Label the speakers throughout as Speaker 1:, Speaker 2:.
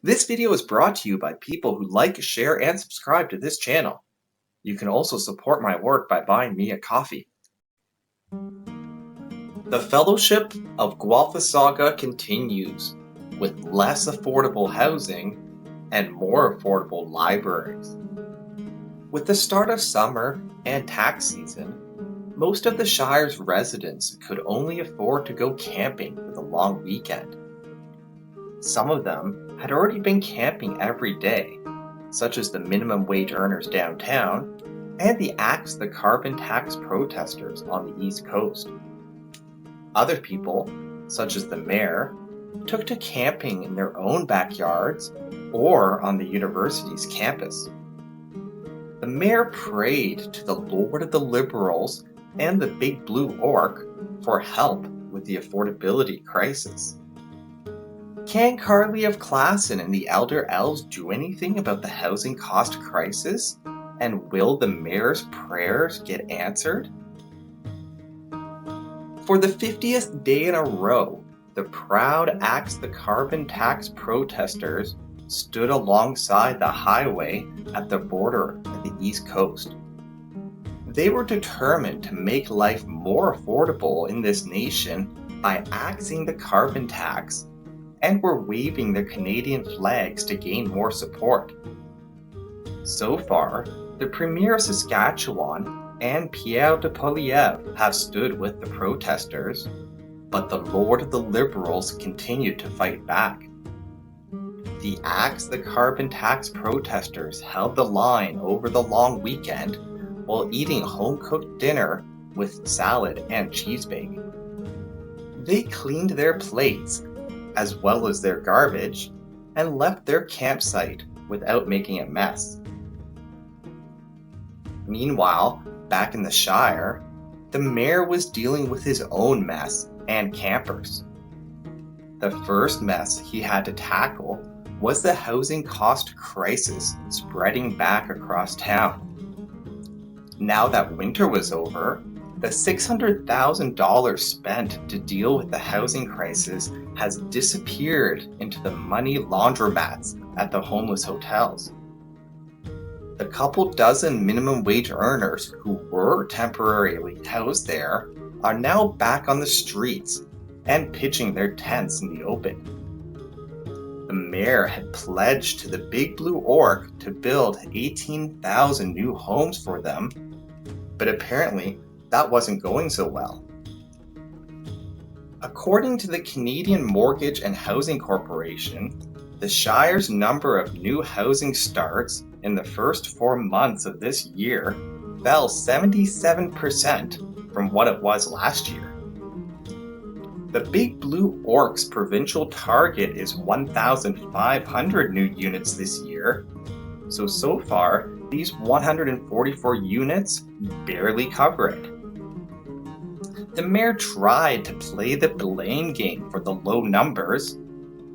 Speaker 1: This video is brought to you by people who like, share, and subscribe to this channel. You can also support my work by buying me a coffee. The Fellowship of Guelphissauga continues, with less affordable housing and more affordable libraries. With the start of summer and tax season, most of the Shire's residents could only afford to go camping for the long weekend. Some of them had already been camping every day, such as the minimum wage earners downtown and the Axe the Carbon tax protesters on the East Coast. Other people, such as the mayor, took to camping in their own backyards or on the university's campus. The mayor prayed to the Lord of the Liberals and the Big Blue Orc for help with the affordability crisis. Can Carly of Klassen and the Elder Elves do anything about the housing cost crisis? And will the mayor's prayers get answered? For the 50th day in a row, the proud Axe the Carbon tax protesters stood alongside the highway at the border of the East Coast. They were determined to make life more affordable in this nation by axing the carbon tax, and were waving their Canadian flags to gain more support. So far, the Premier of Saskatchewan and Pierre de Poilievre have stood with the protesters, but the Lord of the Liberals continued to fight back. The Axe the Carbon tax protesters held the line over the long weekend while eating home-cooked dinner with salad and cheese bake. They cleaned their plates as well as their garbage, and left their campsite without making a mess. Meanwhile, back in the Shire, the mayor was dealing with his own mess and campers. The first mess he had to tackle was the housing cost crisis spreading back across town. Now that winter was over, the $600,000 spent to deal with the housing crisis has disappeared into the money laundromats at the homeless hotels. The couple dozen minimum wage earners who were temporarily housed there are now back on the streets and pitching their tents in the open. The mayor had pledged to the Big Blue Orc to build 18,000 new homes for them, but apparently that wasn't going so well. According to the Canadian Mortgage and Housing Corporation, the Shire's number of new housing starts in the first 4 months of this year fell 77% from what it was last year. The Big Blue Orc's provincial target is 1,500 new units this year, so far these 144 units barely cover it. The mayor tried to play the blame game for the low numbers,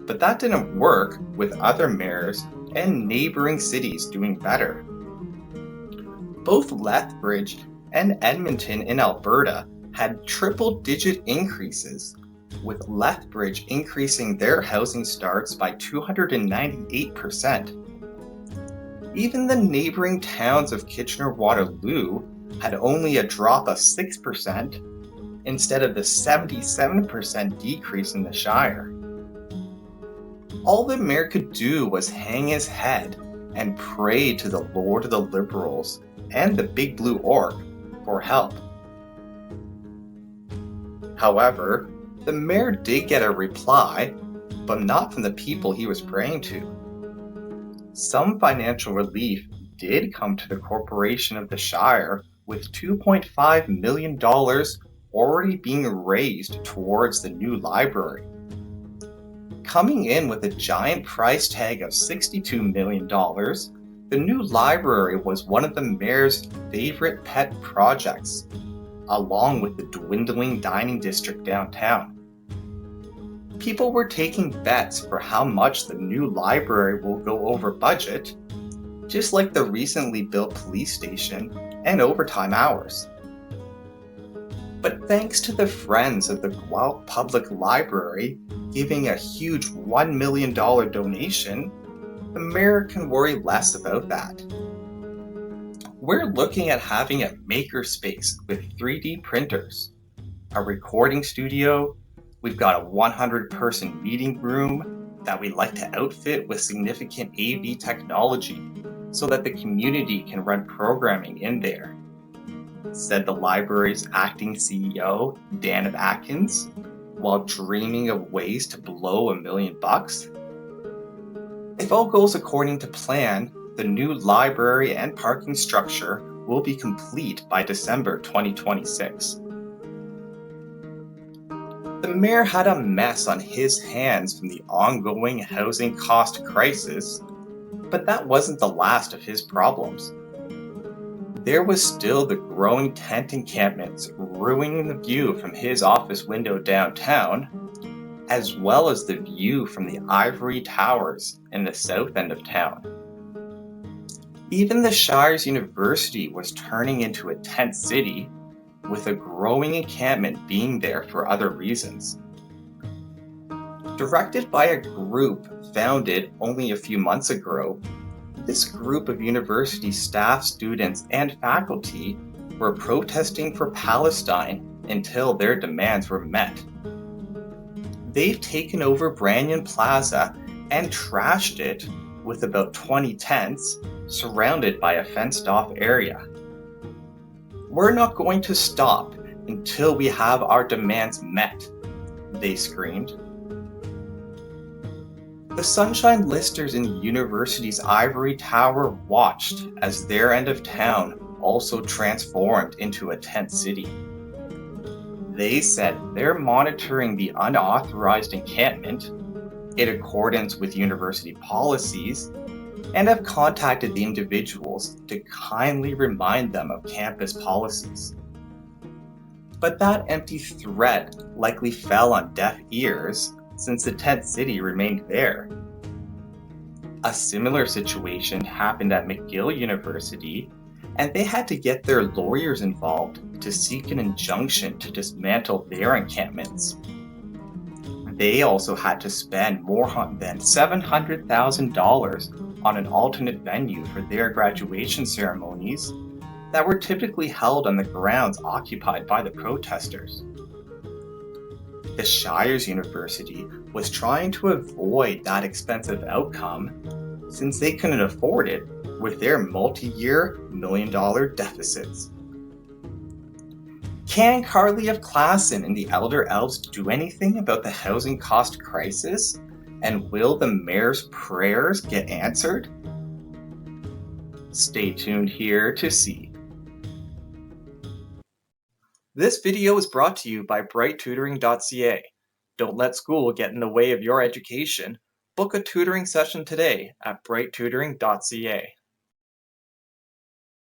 Speaker 1: but that didn't work with other mayors and neighboring cities doing better. Both Lethbridge and Edmonton in Alberta had triple-digit increases, with Lethbridge increasing their housing starts by 298%. Even the neighboring towns of Kitchener-Waterloo had only a drop of 6%, instead of the 77% decrease in the Shire. All the mayor could do was hang his head and pray to the Lord of the Liberals and the Big Blue Orc for help. However, the mayor did get a reply, but not from the people he was praying to. Some financial relief did come to the Corporation of the Shire, with $2.5 million already being raised towards the new library. Coming in with a giant price tag of $62 million, the new library was one of the mayor's favorite pet projects, along with the dwindling dining district downtown. People were taking bets for how much the new library will go over budget, just like the recently built police station and overtime hours. But thanks to the Friends of the Guelph Public Library giving a huge $1 million donation, the mayor can worry less about that. We're looking at having a makerspace with 3D printers, a recording studio. We've got a 100-person meeting room that we'd like to outfit with significant AV technology so that the community can run programming in there, said the library's acting CEO, Dan Atkins, while dreaming of ways to blow $1 million. If all goes according to plan, the new library and parking structure will be complete by December 2026. The mayor had a mess on his hands from the ongoing housing cost crisis, but that wasn't the last of his problems. There was still the growing tent encampments ruining the view from his office window downtown, as well as the view from the ivory towers in the south end of town. Even the Shire's university was turning into a tent city, with a growing encampment being there for other reasons. Directed by a group founded only a few months ago, this group of university staff, students, and faculty were protesting for Palestine until their demands were met. They've taken over Branyan Plaza and trashed it with about 20 tents surrounded by a fenced-off area. We're not going to stop until we have our demands met, they screamed. The Sunshine Listers in the university's ivory tower watched as their end of town also transformed into a tent city. They said they're monitoring the unauthorized encampment in accordance with university policies and have contacted the individuals to kindly remind them of campus policies. But that empty threat likely fell on deaf ears since the tent city remained there. A similar situation happened at McGill University, and they had to get their lawyers involved to seek an injunction to dismantle their encampments. They also had to spend more than $700,000 on an alternate venue for their graduation ceremonies that were typically held on the grounds occupied by the protesters. The Shire's university was trying to avoid that expensive outcome since they couldn't afford it with their multi-year million-dollar deficits. Can Carly of Klassen and the Elder Elves do anything about the housing cost crisis? And will the mayor's prayers get answered? Stay tuned here to see. This video is brought to you by brighttutoring.ca. Don't let school get in the way of your education. Book a tutoring session today at brighttutoring.ca.